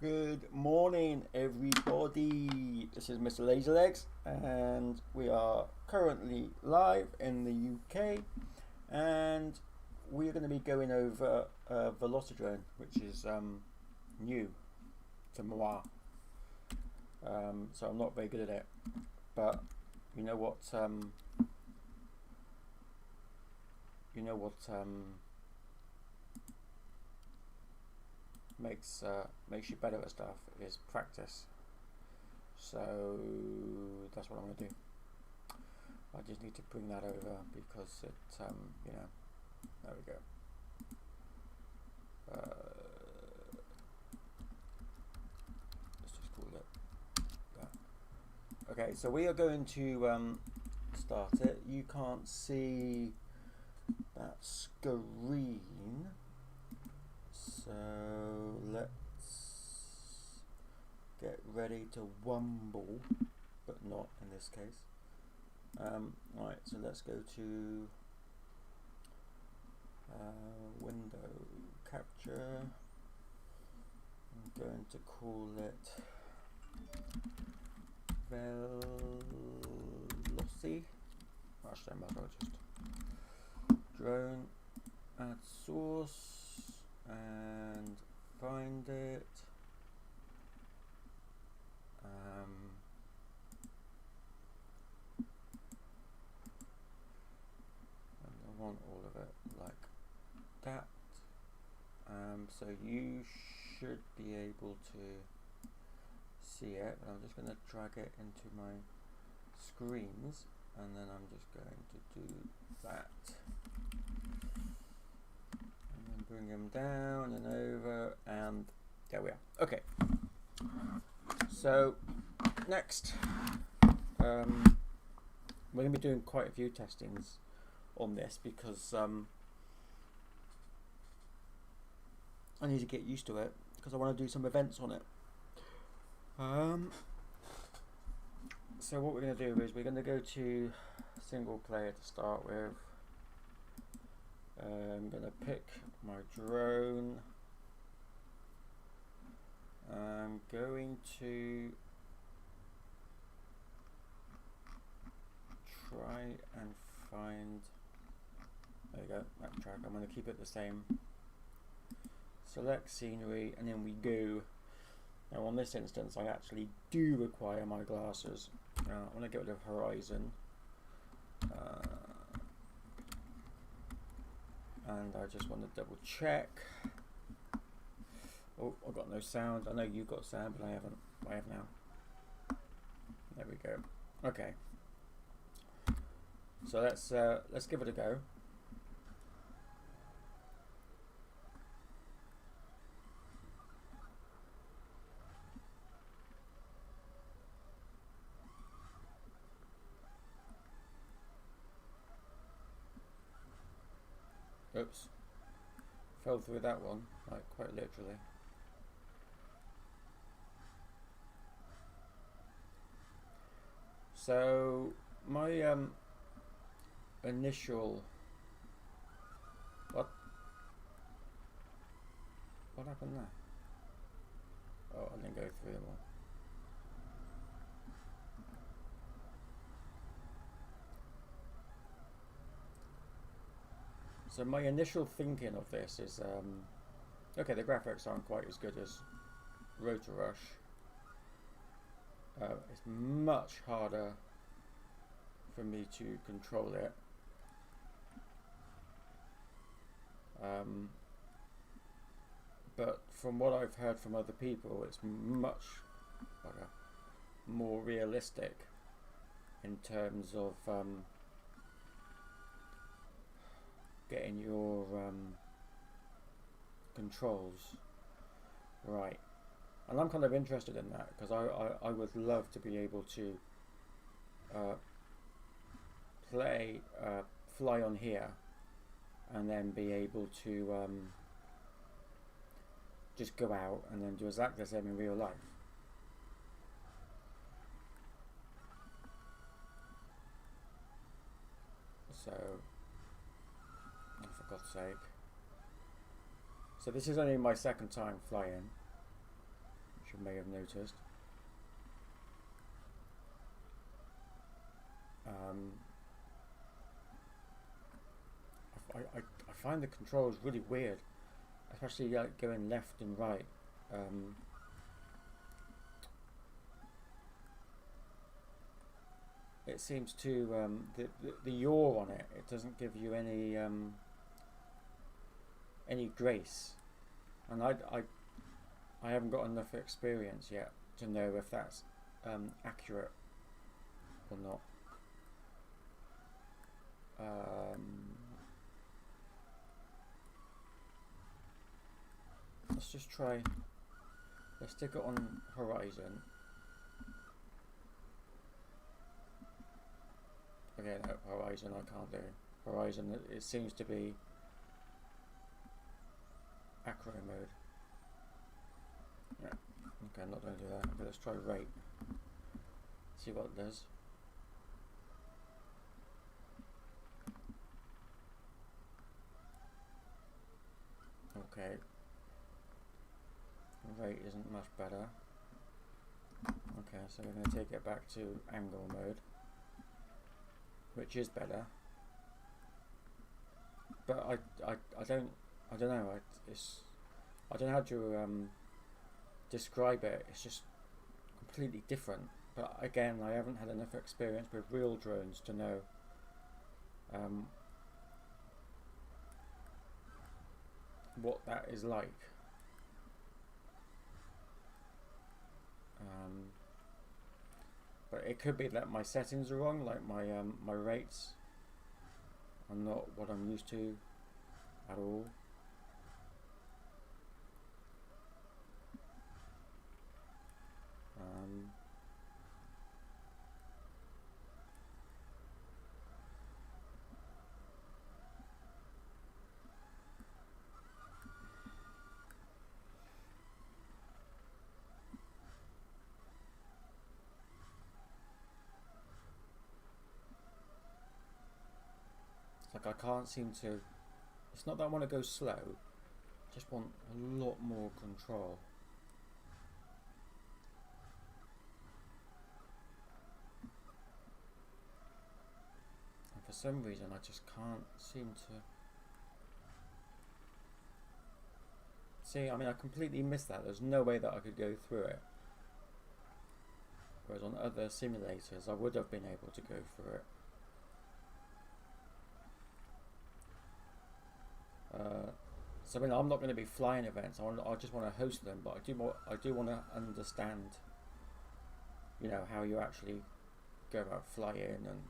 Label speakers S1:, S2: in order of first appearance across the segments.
S1: Good morning, everybody. This is Mr. Lazy Legs, and we are currently live in the UK. And we're going to be going over Velocidrone, which is new to moi. So I'm not very good at it, but you know what? You know what? Makes you better at stuff is practice. So that's what I'm going to do. I just need to bring that over because it, you know, there we go. Let's just call it that. Okay, so we are going to start it. You can't see that screen. So let's get ready to wumble, but not in this case. Right, so let's go to window capture. I'm going to call it Velocidrone. Actually, I might as well just drone, add source, and find it. And I want all of it like that. So you should be able to see it. I'm just going to drag it into my screens, and then I'm just going to do that. Bring them down and over, and there we are. Okay, so next we're going to be doing quite a few testings on this because I need to get used to it because I want to do some events on it. So what we're going to do is we're going to go to single player to start with. I'm going to pick my drone. I'm going to try and find, there you go, backtrack. I'm going to keep it the same. Select scenery, and then we go. Now on this instance I actually do require my glasses. I'm going to get rid of horizon. And I just want to double check. Oh, I've got no sound. I know you've got sound, but I haven't. I have now. There we go. Okay. So let's give it a go. Oops. Fell through that one, like quite literally. So my initial what happened there? Oh, I didn't go through them all. So my initial thinking of this is okay, the graphics aren't quite as good as Rotor Rush. It's much harder for me to control it. But from what I've heard from other people, it's much more realistic in terms of getting your controls right. And I'm kind of interested in that because I would love to be able to fly on here and then be able to just go out and then do exactly the same in real life. So, for God's sake. So this is only my second time flying. you may have noticed. I find the controls really weird, especially like going left and right. It seems to the yaw on it. It doesn't give you any grace, and I haven't got enough experience yet to know if that's accurate or not. Let's just try. Let's stick it on horizon. Okay, no, horizon I can't do. Horizon, it seems to be acro mode. Yeah, okay, I'm not going to do that. Okay, let's try rate. See what it does. Okay. Rate isn't much better. Okay, so we're going to take it back to angle mode, which is better. But I don't know. I don't know how to describe it. It's just completely different. But again, I haven't had enough experience with real drones to know what that is like. But it could be that my settings are wrong, like my rates are not what I'm used to at all. It's like I can't seem to. It's not that I want to go slow. I just want a lot more control. And for some reason I just can't seem to. See, I mean, I completely missed that. There's no way that I could go through it. Whereas on other simulators I would have been able to go through it. So I mean, I'm not going to be flying events. I just want to host them, but I do want to understand, you know, how you actually go about flying and.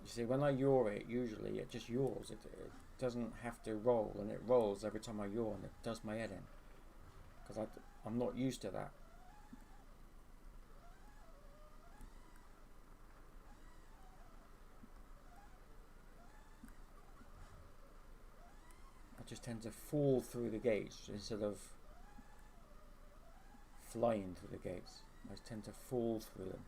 S1: See, when I yaw it, usually it just yaws. It doesn't have to roll, and it rolls every time I yaw, and it does my head in. Because I'm not used to that. I just tend to fall through the gates instead of flying through the gates. I tend to fall through them.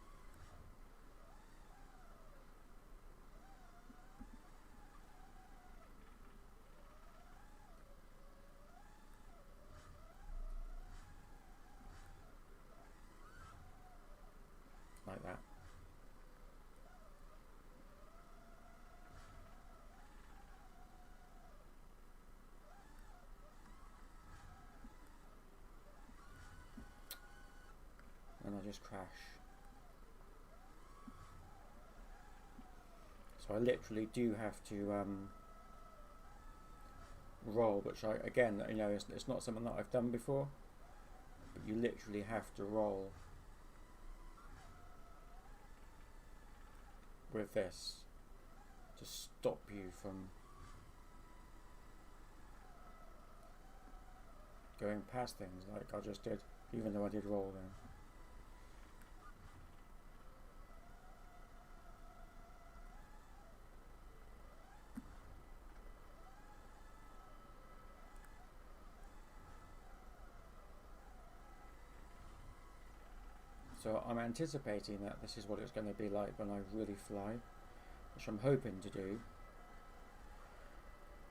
S1: Like that. And I just crash. So I literally do have to roll, which again, you know, it's not something that I've done before, but you literally have to roll with this to stop you from going past things like I just did, even though I did roll then. So I'm anticipating that this is what it's going to be like when I really fly, which I'm hoping to do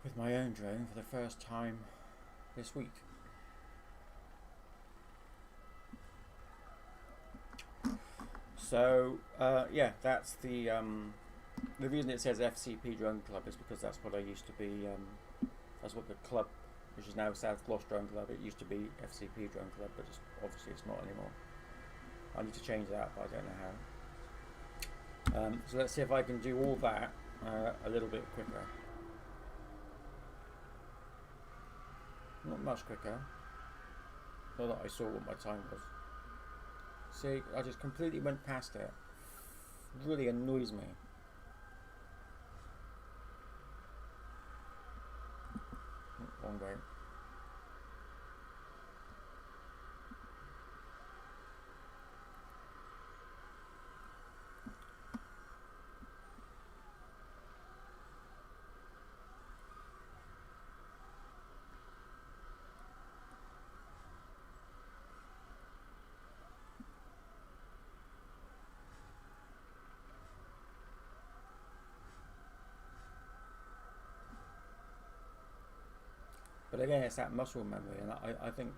S1: with my own drone for the first time this week. So yeah, that's the reason it says FCP Drone Club is because that's what I used to be. That's what the club, which is now South Gloss Drone Club, it used to be FCP Drone Club, but obviously it's not anymore. I need to change that, but I don't know how. So let's see if I can do all that a little bit quicker. Not much quicker. Not that I saw what my time was. See, I just completely went past it. It really annoys me. Wrong way. But again, it's that muscle memory, and I think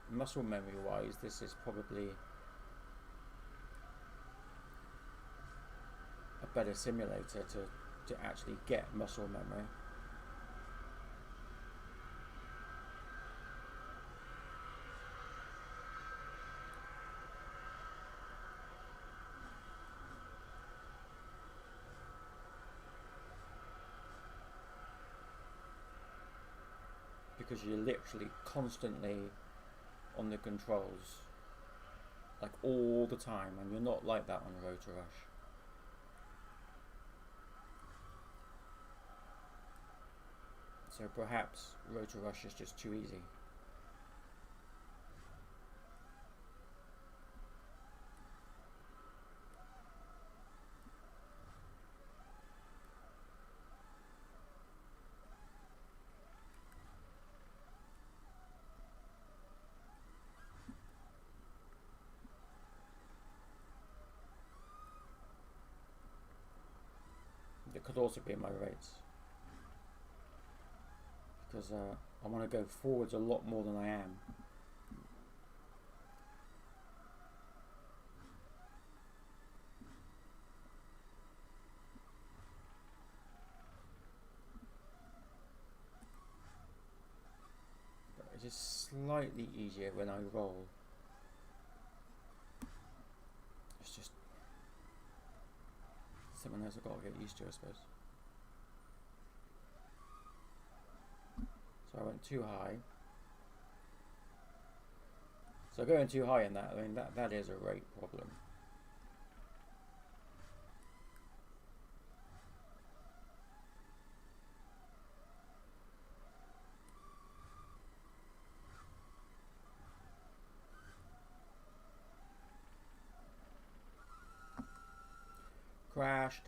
S1: muscle memory wise, this is probably a better simulator to actually get muscle memory. Because you're literally constantly on the controls, like all the time, and you're not like that on Rotor Rush. So perhaps Rotor Rush is just too easy. It could also be my rates, because I want to go forwards a lot more than I am. But it's just slightly easier when I roll. It's just something else I've got to get used to, I suppose. So I went too high. So going too high in that, I mean, that is a rate problem. Crashed.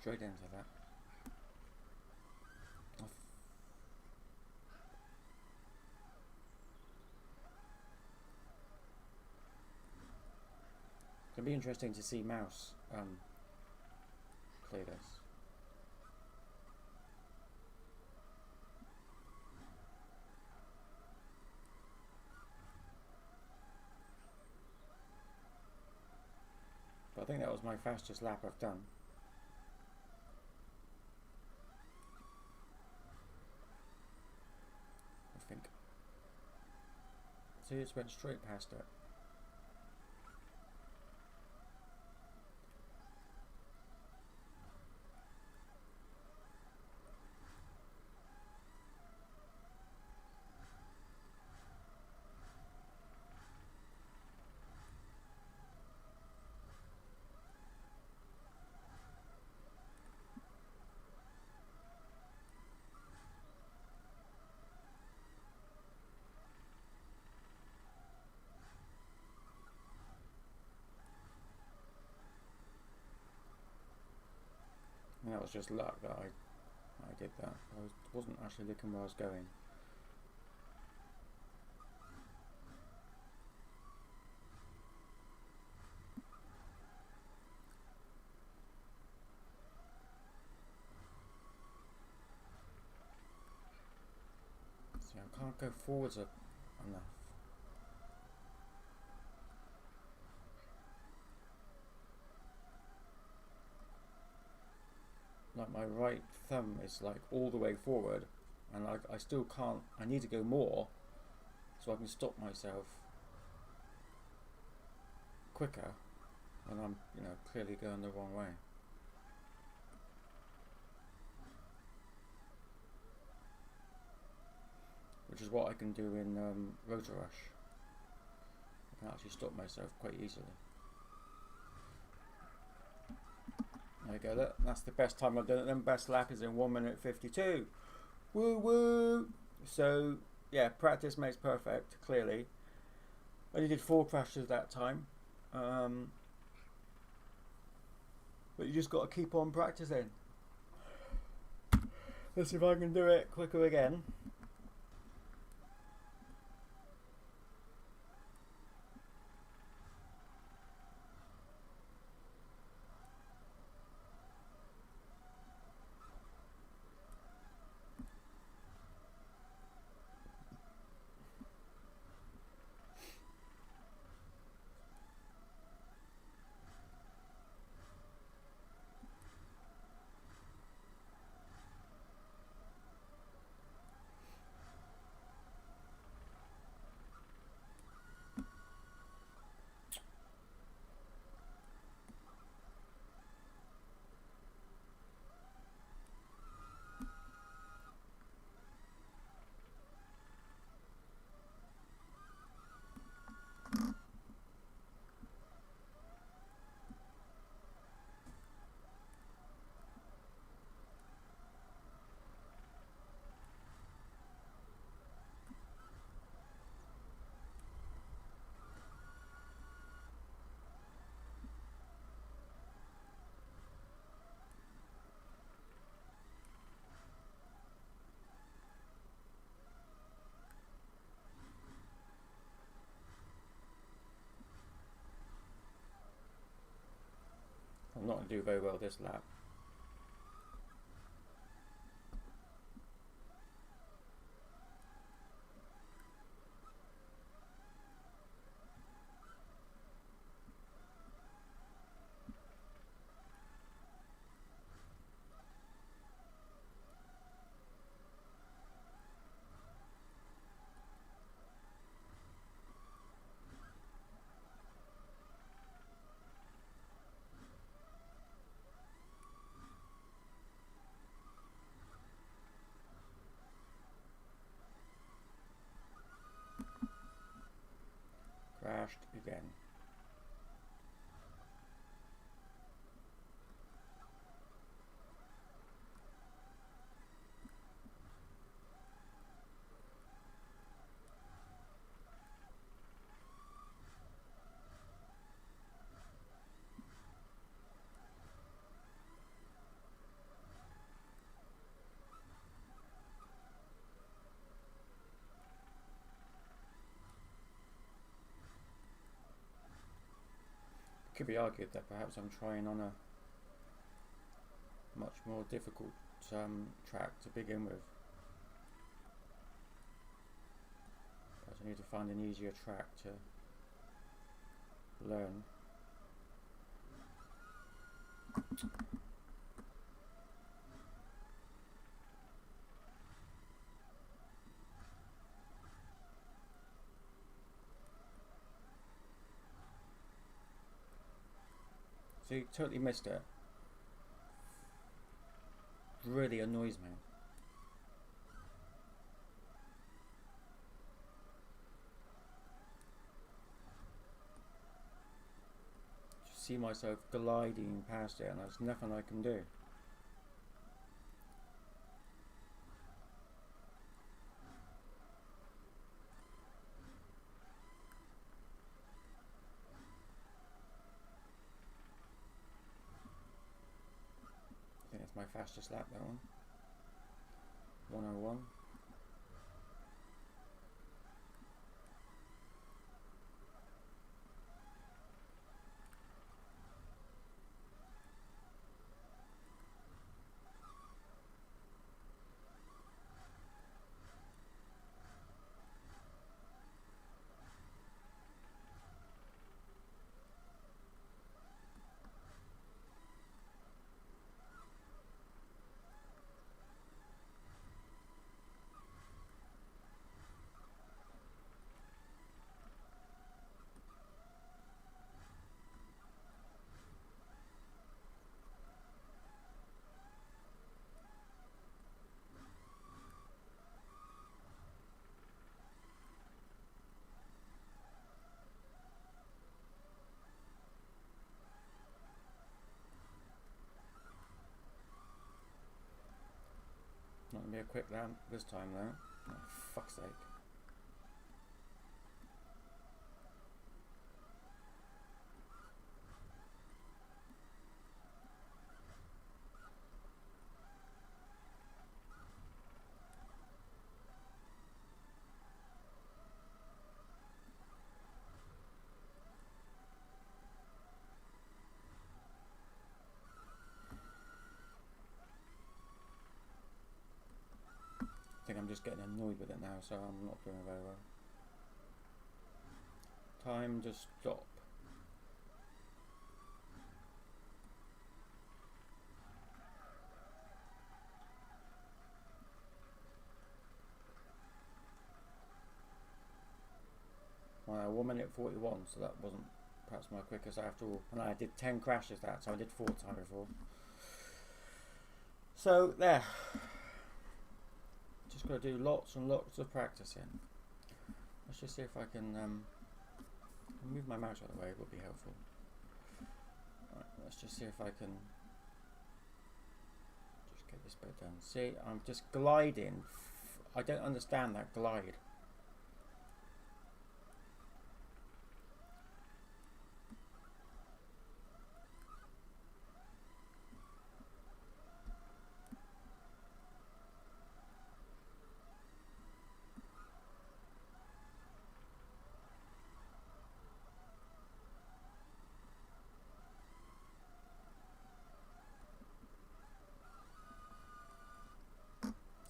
S1: Straight into that. It'll be interesting to see Mouse play this. But I think that was my fastest lap I've done. I think. See, it just went straight past it. think that was just luck that I did that. Wasn't actually looking where I was going. See, I can't go forwards enough. Like my right thumb is like all the way forward, and I still can't. I need to go more so I can stop myself quicker when I'm, clearly going the wrong way. Which is what I can do in Rotor Rush. I can actually stop myself quite easily. There you go, that's the best time I've done it then. Best lap is in 1 minute 52. Woo woo! So, yeah, practice makes perfect, clearly. I only did 4 crashes that time. But you just got to keep on practicing. Let's see if I can do it quicker again. I'm not going to do very well this lap. Crashed again. Could be argued that perhaps I'm trying on a much more difficult track to begin with. Perhaps I need to find an easier track to learn. So you totally missed it. Really annoys me. Just see myself gliding past it and there's nothing I can do. That's my fastest lap, that one. 101. Not going to be a quick lap this time though. Oh, fuck's sake. I think I'm just getting annoyed with it now, so I'm not doing very well. Time to stop. Well, 1 minute 41, so that wasn't perhaps my quickest after all. And I did 10 crashes that, so I did 4 time before. So there. Just got to do lots and lots of practicing. Let's just see if I can move my mouse out of the way. It would be helpful. Right, let's just see if I can just get this bit done. See, I'm just gliding. I don't understand that glide.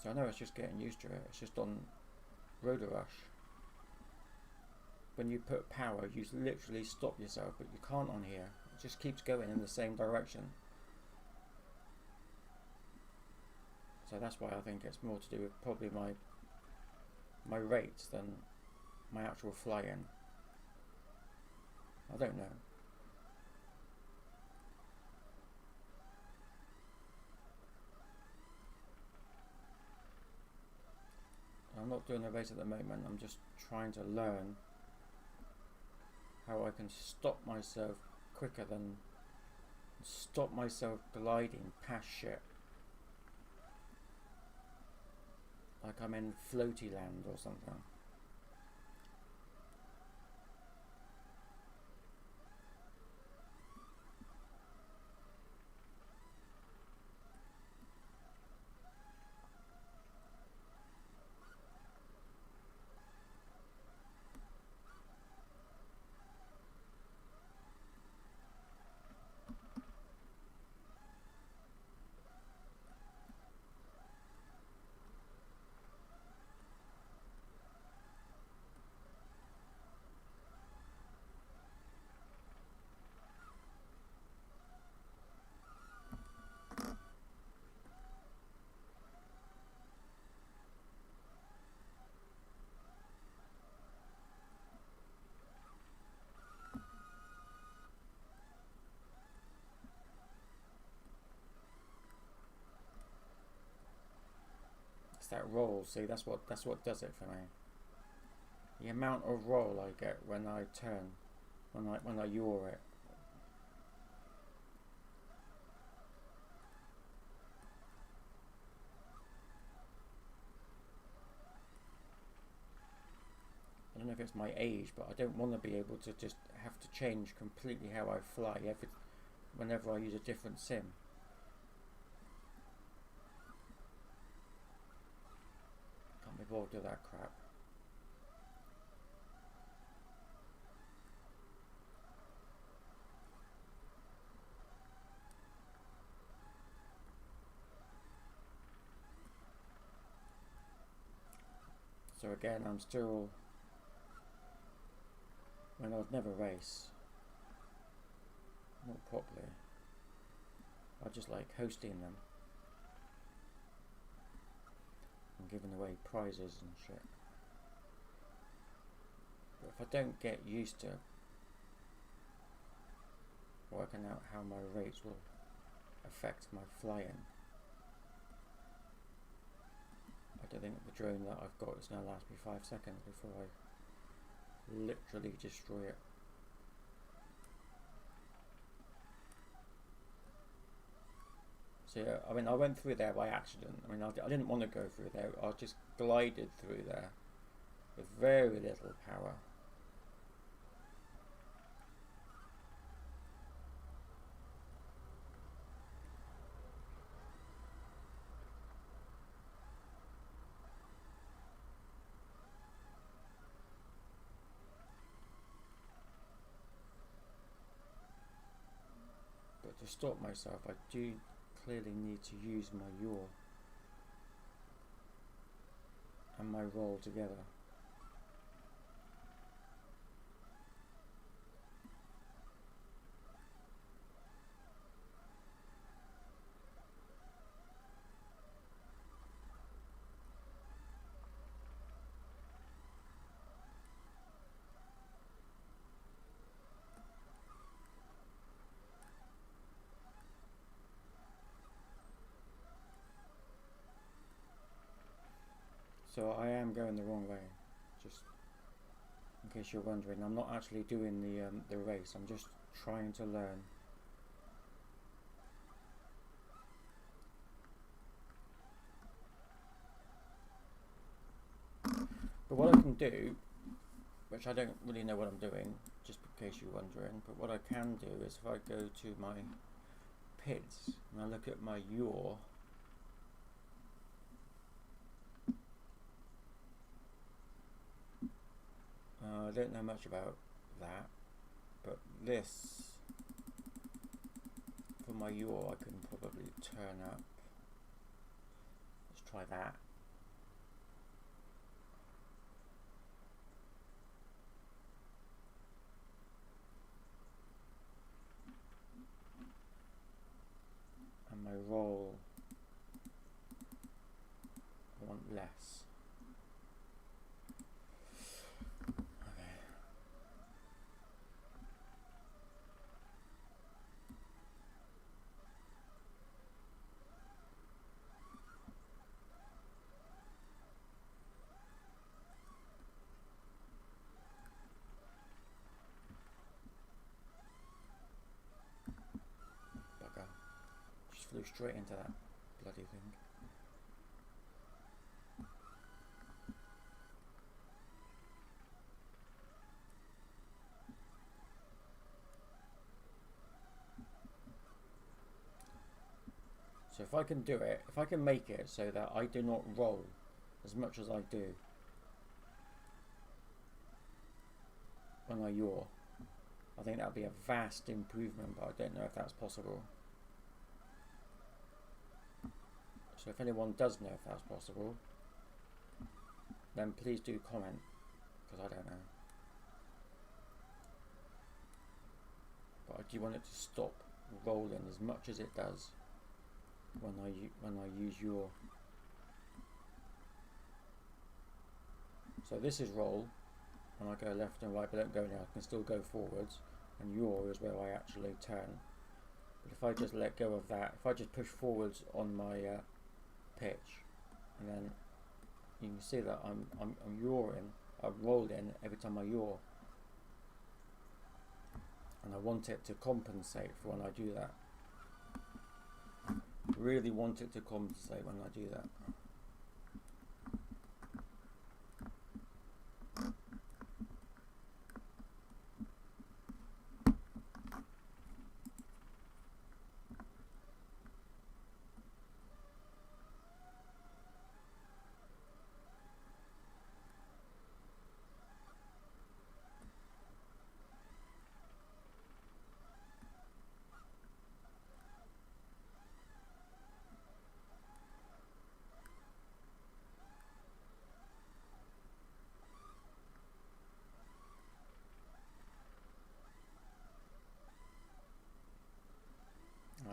S1: So I know it's just getting used to it. It's just on Rotor Rush. When you put power, you literally stop yourself, but you can't on here. It just keeps going in the same direction. So that's why I think it's more to do with probably my rates than my actual flying. I don't know. I'm not doing a race at the moment. I'm just trying to learn how I can stop myself quicker than stop myself gliding past shit. Like I'm in floaty land or something. That roll, see, that's what does it for me. The amount of roll I get when I turn, when I yaw it. I don't know if it's my age, but I don't want to be able to just have to change completely how I fly whenever I use a different sim. involved with that crap. So again, I'm still, I mean, I'd never race, not properly. I just like hosting them and giving away prizes and shit. But if I don't get used to working out how my rates will affect my flying, I don't think the drone that I've got is going to last me 5 seconds before I literally destroy it. So yeah, I mean, I went through there by accident. I mean, I didn't want to go through there. I just glided through there with very little power. But to stop myself, I do clearly need to use my yaw and my roll together. So I am going the wrong way, just in case you're wondering. I'm not actually doing the race, I'm just trying to learn. But what I can do, which I don't really know what I'm doing, just in case you're wondering, but what I can do is if I go to my PIDs and I look at my yaw, I don't know much about that, but this, for my yaw, I can probably turn up. Let's try that. And my roll, I want less. Flew straight into that bloody thing. So if I can do it, if I can make it so that I do not roll as much as I do when I yaw, I think that would be a vast improvement, but I don't know if that's possible. So if anyone does know if that's possible, then please do comment, because I don't know. But I do want it to stop rolling as much as it does when I use yaw. So this is roll, and I go left and right, but don't go now. I can still go forwards, and yaw is where I actually turn. But if I just let go of that, if I just push forwards on my pitch, and then you can see that I'm yawing, I'm rolling every time I yaw, and I want it to compensate for when I do that. Really want it to compensate when I do that.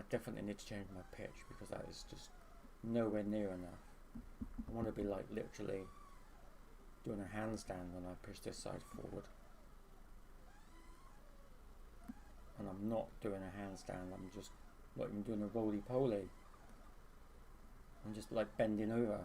S1: I definitely need to change my pitch because that is just nowhere near enough. I want to be like literally doing a handstand when I push this side forward. And I'm not doing a handstand, I'm just not even doing a roly-poly. I'm just like bending over.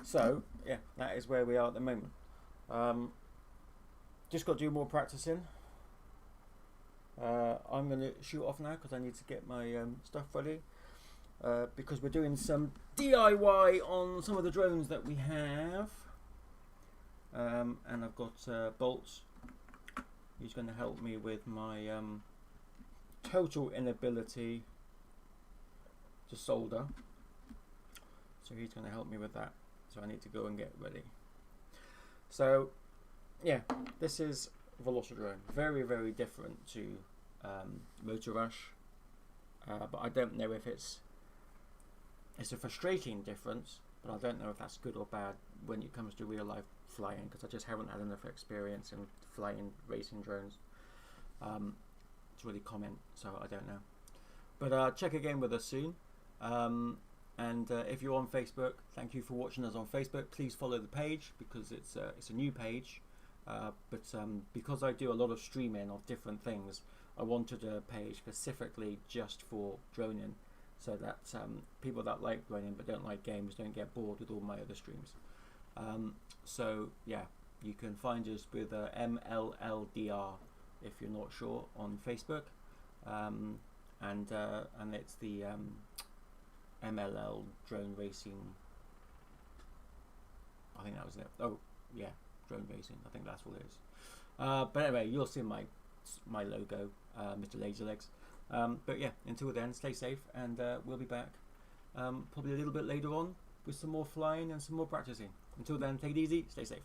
S1: So yeah, that is where we are at the moment. Just got to do more practicing. I'm going to shoot off now because I need to get my stuff ready. Because we're doing some DIY on some of the drones that we have. And I've got bolts. He's going to help me with my total inability to solder. So he's going to help me with that. So I need to go and get ready. So yeah, this is Velocidrone. Very, very different to Motor Rush. But I don't know if it's a frustrating difference, but I don't know if that's good or bad when it comes to real life flying, because I just haven't had enough experience in flying racing drones to really comment, so I don't know. But check again with us soon. And if you're on Facebook, thank you for watching us on Facebook. Please follow the page because it's a new page. But because I do a lot of streaming of different things, I wanted a page specifically just for droning, so that people that like droning but don't like games don't get bored with all my other streams. So yeah, you can find us with MLLDR if you're not sure on Facebook, and it's the MLL drone racing. I think that was it. Oh yeah, drone racing. I think that's what it is. But anyway, you'll see my logo, Mr. LaZy. But yeah, until then, stay safe, and we'll be back probably a little bit later on with some more flying and some more practicing. Until then, take it easy, stay safe.